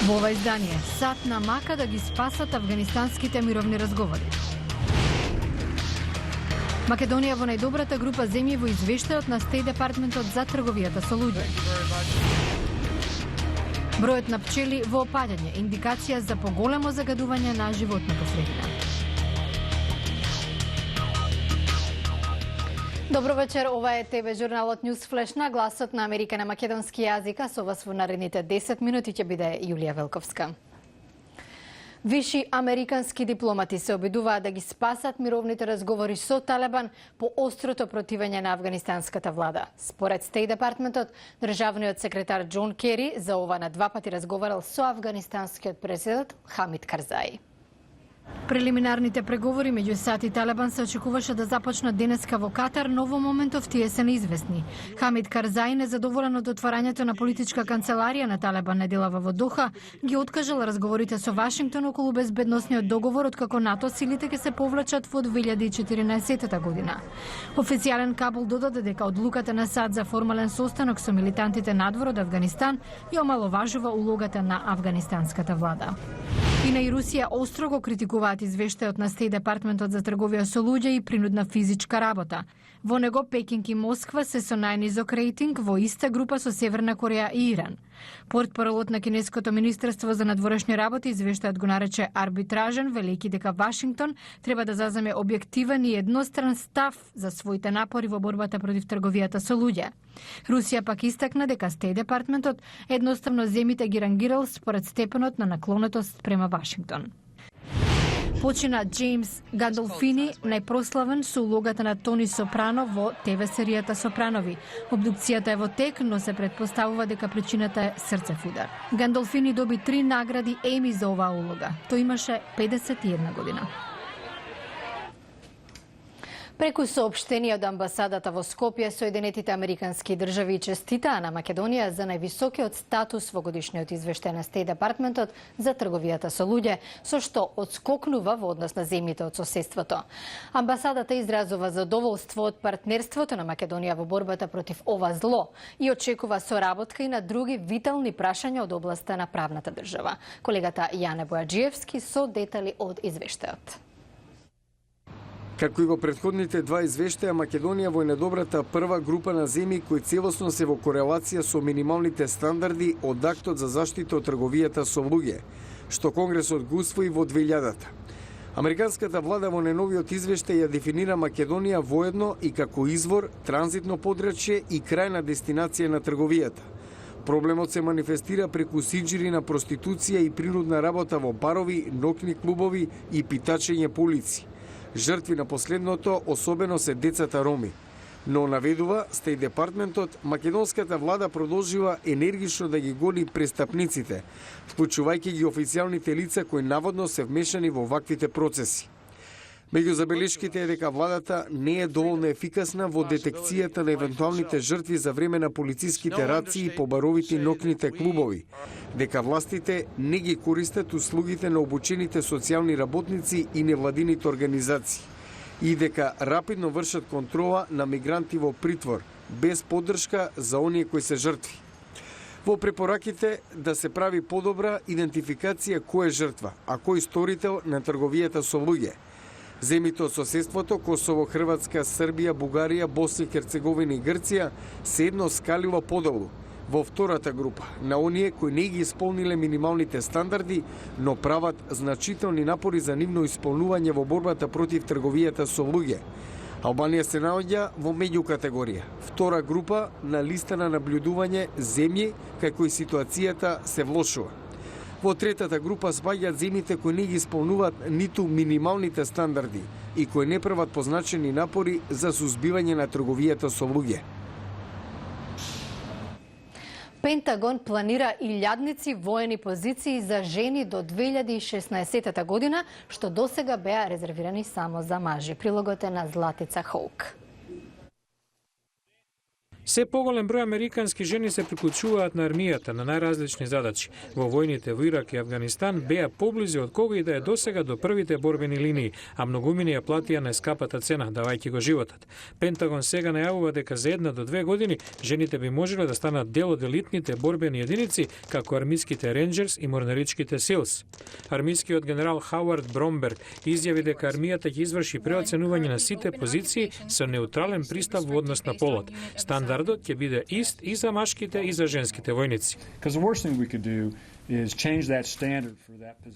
Во ова издание, САД намака да ги спасат афганистанските мировни разговори. Македонија во најдобрата група земји во извештајот на Стејт Департментот за трговијата со луѓе. Бројот на пчели во опаѓање, индикација за поголемо загадување на животната средина. Добро вечер, ова е ТВ журналот News Flash на гласот на Америка на македонски јазик, а со вас во наредните 10 минути ќе биде Јулија Велковска. Виши американски дипломати се обидуваат да ги спасат мировните разговори со Талибан по острото противење на афганистанската влада. Според Стејт Департментот, државниот секретар Џон Кери за ова на два пати разговарал со афганистанскиот президент Хамид Карзаи. Прелиминарните преговори меѓу САД и Талибан се очекуваше да започнат денеска во Катар, но во моментов тие се неизвестни. Хамид Карзаи, незадоволен од отварањето на политичка канцеларија на Талибан неделава во Доха, ги откажал разговорите со Вашингтон околу безбедносниот договор откако НАТО силите ќе се повлечат во 2014 година. Официјален Кабул додаде дека одлуката на САД за формален состанок со милитантите надвор од Афганистан ја омаловажува улогата на афганистанската влада. Кина и Русија остро го критикуваат извештајот на Стејт Департментот за трговија со луѓе и принудна физичка работа. Во него Пекинг и Москва се со најнизок рейтинг во иста група со Северна Кореја и Иран. Портпаролот на кинеското министерство за надворешни работи извештајот го нарече арбитражен, велики дека Вашингтон треба да заземе објективен и едностран став за своите напори во борбата против трговијата со луѓе. Русија пак истакна дека Стејт Департментот едноставно земите ги рангирал според степенот на наклонетост према Вашингтон. Почина Джеймс Гандолфини, најпрославен со улогата на Тони Сопрано во ТВ серијата Сопранови. Обдукцијата е во тек, но се претпоставува дека причината е срцев удар. Гандолфини доби 3 награди Еми за оваа улога. Тој имаше 51 година. Преку соопштение од амбасадата во Скопје, Соединетите Американски држави честитаа на Македонија за највисокиот статус во годишниот извештај на Стејт Департментот за трговијата со луѓе, со што одскокнува во однос на земјите од соседството. Амбасадата изразува задоволство од партнерството на Македонија во борбата против ова зло и очекува соработка и на други витални прашања од областа на правната држава. Колегата Јане Бојаджиевски со детали од извештајот. Како и во претходните два извештаја, Македонија во недобрата прва група на земји кои целосно се во корелација со минималните стандарди од Актот за заштита од трговијата со луѓе, што Конгресот го усвои во 2000-та. Американската влада во најновиот извештај ја дефинира Македонија воедно и како извор, транзитно подрачје и крајна дестинација на трговијата. Проблемот се манифестира преку сиџири на проституција и принудна работа во барови, ноќни клубови и питачење по улици. Жртви на последното особено се децата роми. Но наведува Стејт Департментот, македонската влада продолжива енергично да ги гони престапниците, вклучувајќи ги официјалните лица кои наводно се вмешани во ваквите процеси. Меѓу забелешките е дека владата не е доволно ефикасна во детекцијата на евентуалните жртви за време на полициските рации по баровите и ноќните клубови, дека властите не ги користат услугите на обучените социјални работници и невладините организации и дека рапидно вршат контрола на мигранти во притвор, без поддршка за оние кои се жртви. Во препораките да се прави подобра идентификација кој е жртва, а кој сторител на трговијата со луѓе. Земјите од соседството Косово, Хрватска, Србија, Бугарија, Босна и Херцеговина и Грција се едно скалило подолу во втората група на оние кои не ги исполниле минималните стандарди, но прават значителни напори за нивно исполнување во борбата против трговијата со луѓе. Албанија се наоѓа во меѓукатегорија, втора група на листа на наблюдување земји кај кои ситуацијата се влошува. Во третата група спаѓаат земјите кои не ги исполнуваат ниту минималните стандарди и кои не прават позначени напори за сузбивање на трговијата со луѓе. Пентагон планира илјадници воени позиции за жени до 2016 година, што досега беа резервирани само за мажи. Прилогот е на Златица Хоук. Се поголем број американски жени се приклучуваат на армијата на најразлични задачи. Во војните во Ирак и Авганистан беа поблизу од кога и да е досега до првите борбени линии, а многумини ја платија најскапата цена, давајќи го животот. Пентагон сега најавува дека за 1 до 2 години жените би можеле да станат дел од елитните борбени единици, како армиските ренџерс и морнаричките силс. Армискиот генерал Хауард Бромберг изјави дека армијата ќе изврши преоценување на сите позиции со неутрален пристап во однос на полот. Стандардот ќе биде ист и за машките и за женските војници.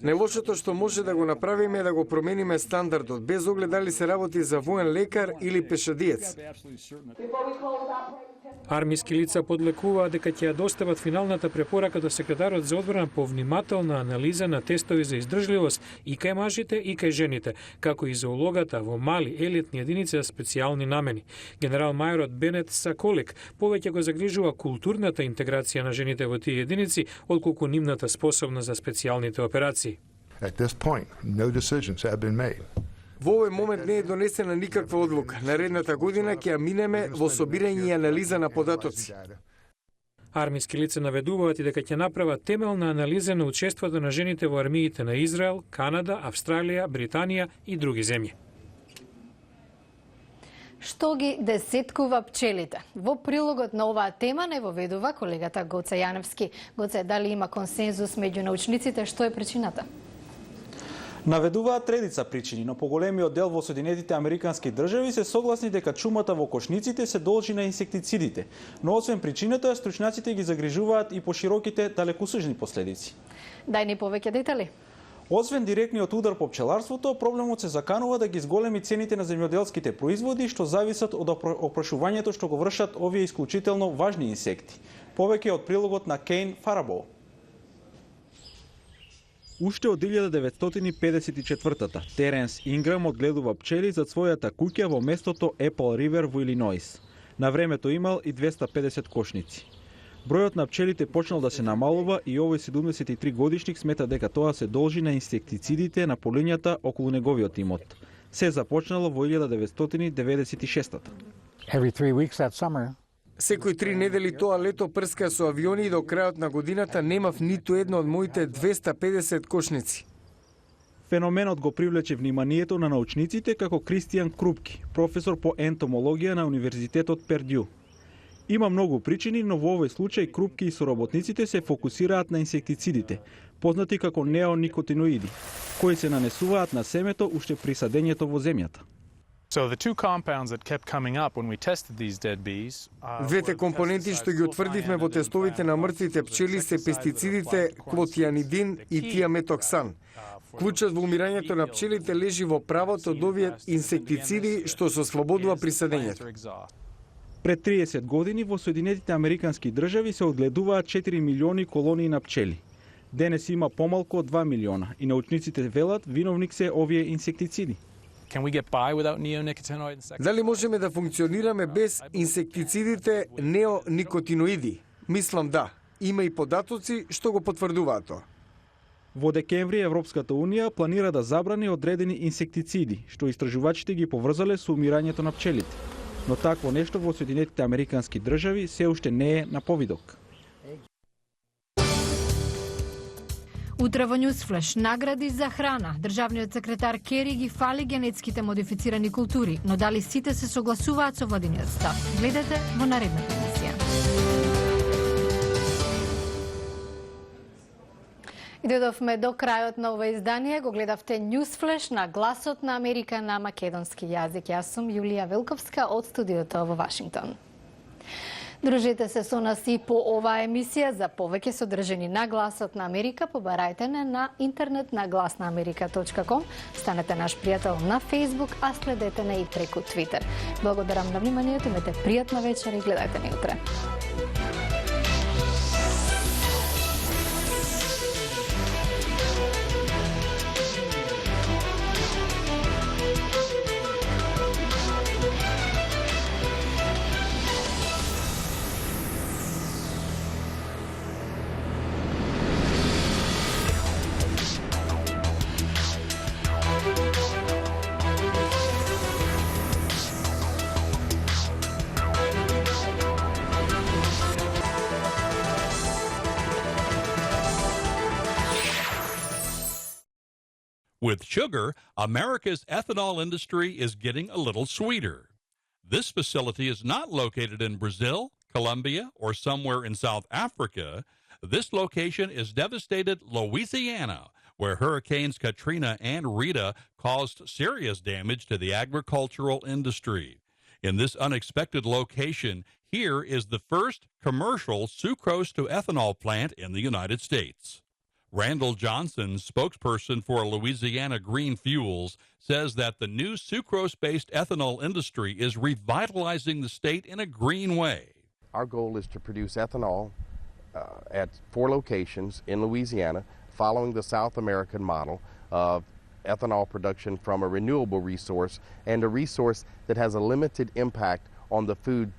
Најлошото што може да го направиме е да го промениме стандардот, без оглед дали се работи за воен лекар или пешадиец. Армиски лица подлекуваат дека ќе ја достават финалната препорака до секретарот за одбрана по внимателна анализа на тестови за издржливост и кај мажите и кај жените, како и за улогата во мали елитни единици за специјални намени. Генерал мајорот Бенет Саколик повеќе го загрижува културната интеграција на жените во тие единици, отколку нивната способност за специјалните операции. At this point, no decisions have been made. Во овој момент не е донесена никаква одлука. Наредната година ќе ја минеме во собирање и анализа на податоци. Армиски лица наведуваат и дека ќе направат темелна анализа на учеството на жените во армиите на Израел, Канада, Австралија, Британија и други земји. Што ги десеткува пчелите? Во прилогот на оваа тема не воведува колегата Гоце Јаневски. Гоце, дали има консензус меѓу научниците, што е причината? Наведуваат редица причини, но поголемиот дел во Соединетите Американски држави се согласни дека чумата во кошниците се должи на инсектицидите. Но освен причината, стручњаците ги загрижуваат и пошироките далекосужни последици. Дај ни повеќе детали. Освен директниот удар по пчеларството, проблемот се заканува да ги зголеми цените на земјоделските производи, што зависат од опрашувањето што го вршат овие исклучително важни инсекти. Повеќе од прилогот на Кейн Фарабол. Уште од 1954-та Теренс Инграм одгледува пчели за својата куќа во местото Епл Ривер во Илиноис. На времето имал и 250 кошници. Бројот на пчелите почнал да се намалува и овој 73 годишник смета дека тоа се должи на инсектицидите на полињата околу неговиот имот. Се започнало во 1996-та. Every 3 weeks that summer. Секои 3 недели тоа лето прска со авиони и до крајот на годината немав ниту една од моите 250 кошници. Феноменот го привлече вниманието на научниците како Кристијан Крупки, професор по ентомологија на Универзитетот Пердју. Има многу причини, но во овој случај Крупки и соработниците се фокусираат на инсектицидите, познати како неоникотиноиди, кои се нанесуваат на семето уште при садењето во земјата. Двете компоненти што ги утврдивме во тестовите на мртвите пчели се пестицидите клотианидин и тиаметоксан. Клучот во умирањето на пчелите лежи во правото од овие инсектициди што се ослободува при садењето. Пред 30 години во Соединетите Американски држави се одгледуваат 4 милиони колонии на пчели. Денес има помалку од 2 милиона и научниците велат виновник се овие инсектициди. Дали можеме да функционираме без инсектицидите неоникотиноиди? Мислам да. Има и податоци што го потврдуваат тоа. Во декември Европската Унија планира да забрани одредени инсектициди, што истражувачите ги поврзале со умирањето на пчелите. Но такво нешто во Соединетите Американски држави се уште не е на повидок. Утре во Ньюсфлеш награди за храна. Државниот секретар Кери ги фали генетските модифицирани култури, но дали сите се согласуваат со владиниот став? Гледате во наредната емисија. И додовме до крајот на ова издание. Го гледавте Ньюсфлеш на Гласот на Америка на македонски јазик. Јас сум Јулија Велковска од студиото во Вашингтон. Дружете се со нас и по оваа емисија. За повеќе содржини на Гласот на Америка побарајте не на интернет на glasnaamerika.com. Станете наш пријател на Facebook, а следете не и преку Twitter. Благодарам на вниманието, имате пријатна вечер и гледајте не утре. With sugar, America's ethanol industry is getting a little sweeter. This facility is not located in Brazil, Colombia, or somewhere in South Africa. This location is devastated Louisiana, where Hurricanes Katrina and Rita caused serious damage to the agricultural industry. In this unexpected location, here is the first commercial sucrose to ethanol plant in the United States. Randall Johnson, spokesperson for Louisiana Green Fuels, says that the new sucrose-based ethanol industry is revitalizing the state in a green way. Our goal is to produce ethanol at 4 locations in Louisiana, following the South American model of ethanol production from a renewable resource and a resource that has a limited impact on the food